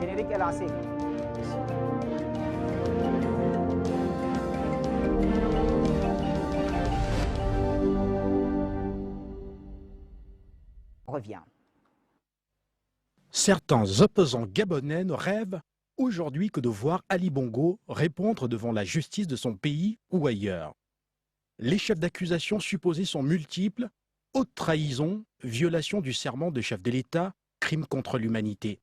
Générique est lancé. On revient. Certains opposants gabonais ne rêvent aujourd'hui que de voir Ali Bongo répondre devant la justice de son pays ou ailleurs. Les chefs d'accusation supposés sont multiples: haute trahison, violation du serment de chef de l'État, crime contre l'humanité.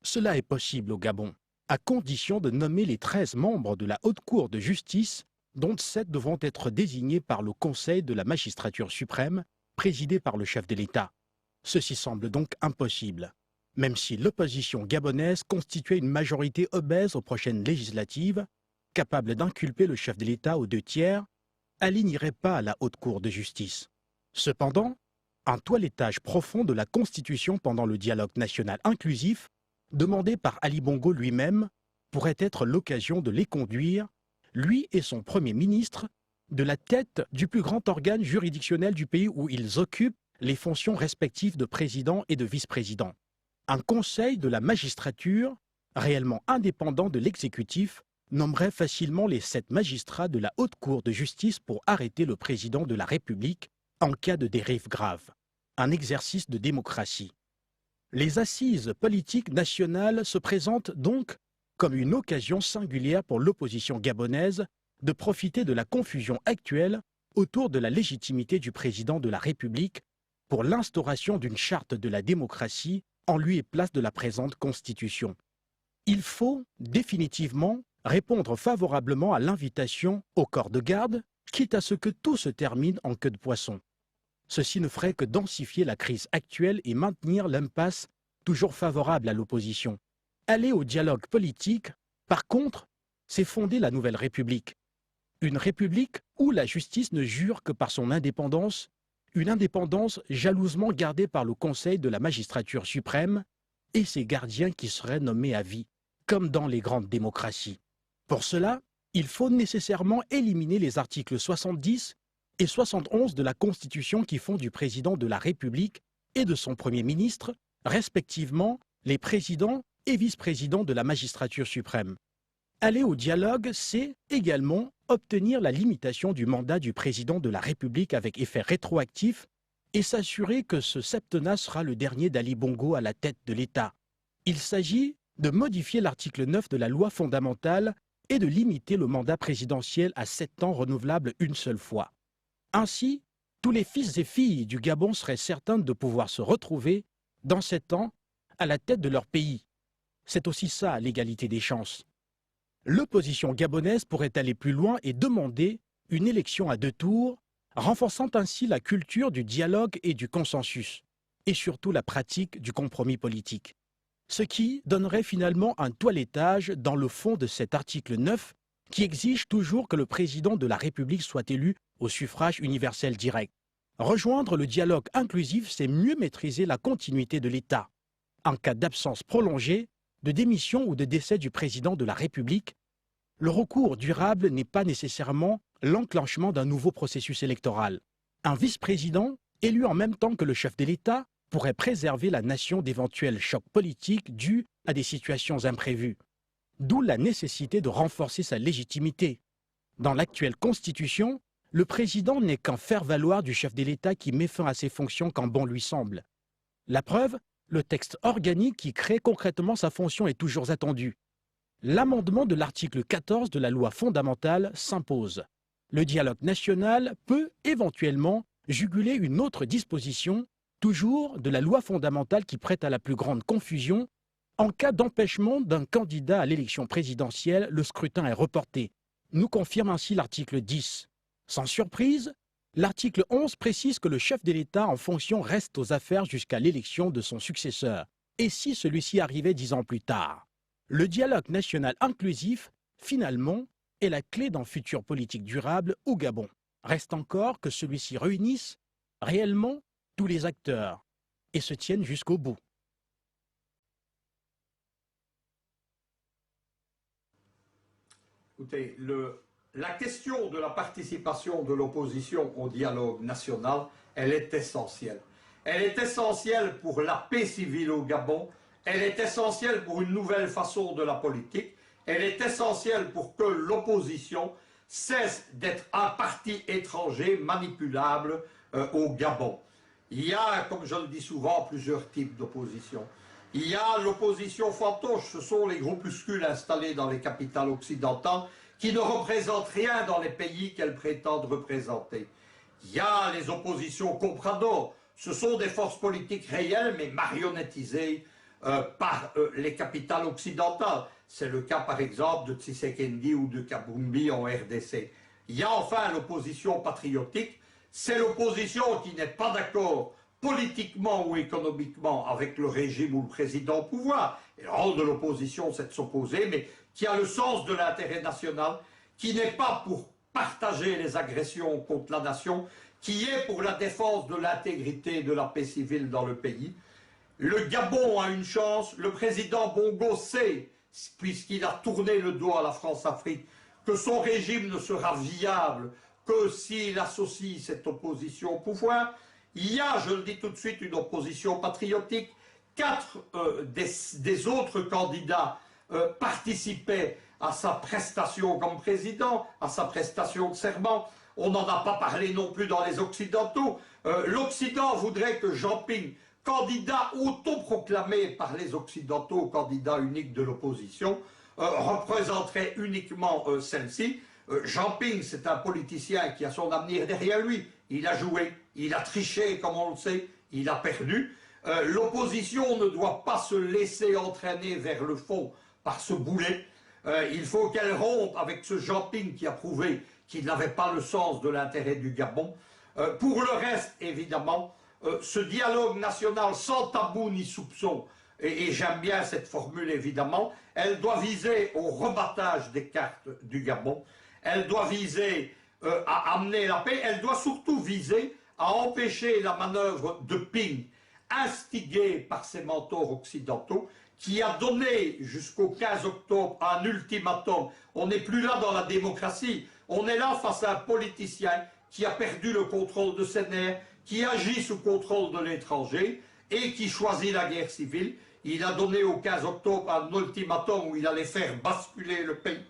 Cela est possible au Gabon, à condition de nommer les 13 membres de la Haute Cour de justice, dont 7 devront être désignés par le Conseil de la magistrature suprême, présidé par le chef de l'État. Ceci semble donc impossible. Même si l'opposition gabonaise constituait une majorité obèse aux prochaines législatives, capable d'inculper le chef de l'État aux 2/3, Ali n'irait pas à la Haute Cour de justice. Cependant, un toilettage profond de la Constitution pendant le dialogue national inclusif, demandé par Ali Bongo lui-même, pourrait être l'occasion de les conduire, lui et son Premier ministre, de la tête du plus grand organe juridictionnel du pays où ils occupent les fonctions respectives de président et de vice-président. Un conseil de la magistrature, réellement indépendant de l'exécutif, nommerait facilement les 7 magistrats de la Haute Cour de justice pour arrêter le président de la République en cas de dérive grave. Un exercice de démocratie. Les assises politiques nationales se présentent donc comme une occasion singulière pour l'opposition gabonaise de profiter de la confusion actuelle autour de la légitimité du président de la République pour l'instauration d'une charte de la démocratie en lieu et place de la présente Constitution. Il faut définitivement répondre favorablement à l'invitation au corps de garde, quitte à ce que tout se termine en queue de poisson. Ceci ne ferait que densifier la crise actuelle et maintenir l'impasse toujours favorable à l'opposition. Aller au dialogue politique, par contre, c'est fonder la nouvelle République. Une République où la justice ne jure que par son indépendance, une indépendance jalousement gardée par le Conseil de la magistrature suprême et ses gardiens qui seraient nommés à vie, comme dans les grandes démocraties. Pour cela, il faut nécessairement éliminer les articles 70 et 71 de la Constitution qui font du président de la République et de son Premier ministre, respectivement, les présidents et vice-présidents de la magistrature suprême. Aller au dialogue, c'est également obtenir la limitation du mandat du président de la République avec effet rétroactif et s'assurer que ce septennat sera le dernier d'Ali Bongo à la tête de l'État. Il s'agit de modifier l'article 9 de la loi fondamentale et de limiter le mandat présidentiel à 7 ans renouvelable une seule fois. Ainsi, tous les fils et filles du Gabon seraient certains de pouvoir se retrouver, dans 7 ans, à la tête de leur pays. C'est aussi ça, l'égalité des chances. L'opposition gabonaise pourrait aller plus loin et demander une élection à 2 tours, renforçant ainsi la culture du dialogue et du consensus, et surtout la pratique du compromis politique. Ce qui donnerait finalement un toilettage dans le fond de cet article 9 qui exige toujours que le président de la République soit élu au suffrage universel direct. Rejoindre le dialogue inclusif, c'est mieux maîtriser la continuité de l'État. En cas d'absence prolongée, de démission ou de décès du président de la République, le recours durable n'est pas nécessairement l'enclenchement d'un nouveau processus électoral. Un vice-président, élu en même temps que le chef de l'État, pourrait préserver la nation d'éventuels chocs politiques dus à des situations imprévues. D'où la nécessité de renforcer sa légitimité. Dans l'actuelle Constitution, le président n'est qu'un faire-valoir du chef de l'État qui met fin à ses fonctions quand bon lui semble. La preuve, le texte organique qui crée concrètement sa fonction est toujours attendu. L'amendement de l'article 14 de la loi fondamentale s'impose. Le dialogue national peut éventuellement juguler une autre disposition, toujours de la loi fondamentale qui prête à la plus grande confusion. En cas d'empêchement d'un candidat à l'élection présidentielle, le scrutin est reporté. Nous confirme ainsi l'article 10. Sans surprise, l'article 11 précise que le chef de l'État en fonction reste aux affaires jusqu'à l'élection de son successeur. Et si celui-ci arrivait 10 ans plus tard? Le dialogue national inclusif, finalement, est la clé d'un futur politique durable au Gabon. Reste encore que celui-ci réunisse réellement tous les acteurs et se tienne jusqu'au bout. Écoutez, la question de la participation de l'opposition au dialogue national, elle est essentielle. Elle est essentielle pour la paix civile au Gabon, elle est essentielle pour une nouvelle façon de la politique, elle est essentielle pour que l'opposition cesse d'être un parti étranger manipulable au Gabon. Il y a, comme je le dis souvent, plusieurs types d'opposition. Il y a l'opposition fantoche, ce sont les groupuscules installés dans les capitales occidentales qui ne représentent rien dans les pays qu'elles prétendent représenter. Il y a les oppositions comprador, ce sont des forces politiques réelles mais marionnettisées par les capitales occidentales. C'est le cas par exemple de Tshisekedi ou de Kabumbi en RDC. Il y a enfin l'opposition patriotique, c'est l'opposition qui n'est pas d'accord politiquement ou économiquement avec le régime ou le président au pouvoir. Et le rôle de l'opposition, c'est de s'opposer, mais qui a le sens de l'intérêt national, qui n'est pas pour partager les agressions contre la nation, qui est pour la défense de l'intégrité et de la paix civile dans le pays. Le Gabon a une chance, le président Bongo sait, puisqu'il a tourné le dos à la France-Afrique, que son régime ne sera viable que s'il associe cette opposition au pouvoir. Il y a, je le dis tout de suite, une opposition patriotique. 4 des autres candidats participaient à sa prestation comme président, à sa prestation de serment. On n'en a pas parlé non plus dans les Occidentaux. L'Occident voudrait que Jean Ping, candidat autoproclamé par les Occidentaux, candidat unique de l'opposition, représenterait uniquement celle-ci. Jean Ping, c'est un politicien qui a son avenir derrière lui. Il a joué, il a triché, comme on le sait, il a perdu. L'opposition ne doit pas se laisser entraîner vers le fond par ce boulet. Il faut qu'elle rompe avec ce Jean Ping qui a prouvé qu'il n'avait pas le sens de l'intérêt du Gabon. Pour le reste, évidemment, ce dialogue national sans tabou ni soupçon, et j'aime bien cette formule évidemment, elle doit viser au rebattage des cartes du Gabon, elle doit viser à amener la paix, elle doit surtout viser à empêcher la manœuvre de Ping, instigée par ses mentors occidentaux, qui a donné jusqu'au 15 octobre un ultimatum. On n'est plus là dans la démocratie, on est là face à un politicien qui a perdu le contrôle de ses nerfs, qui agit sous contrôle de l'étranger et qui choisit la guerre civile. Il a donné au 15 octobre un ultimatum où il allait faire basculer le pays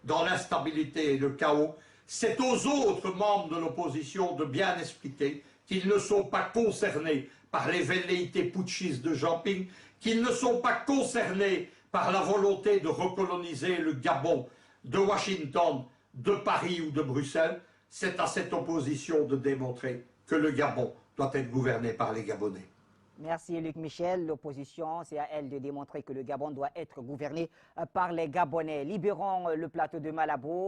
dans l'instabilité et le chaos. C'est aux autres membres de l'opposition de bien expliquer qu'ils ne sont pas concernés par les velléités putschistes de Jean Ping, qu'ils ne sont pas concernés par la volonté de recoloniser le Gabon de Washington, de Paris ou de Bruxelles. C'est à cette opposition de démontrer que le Gabon doit être gouverné par les Gabonais. Merci Luc Michel. L'opposition, c'est à elle de démontrer que le Gabon doit être gouverné par les Gabonais. Libérons le plateau de Malabo.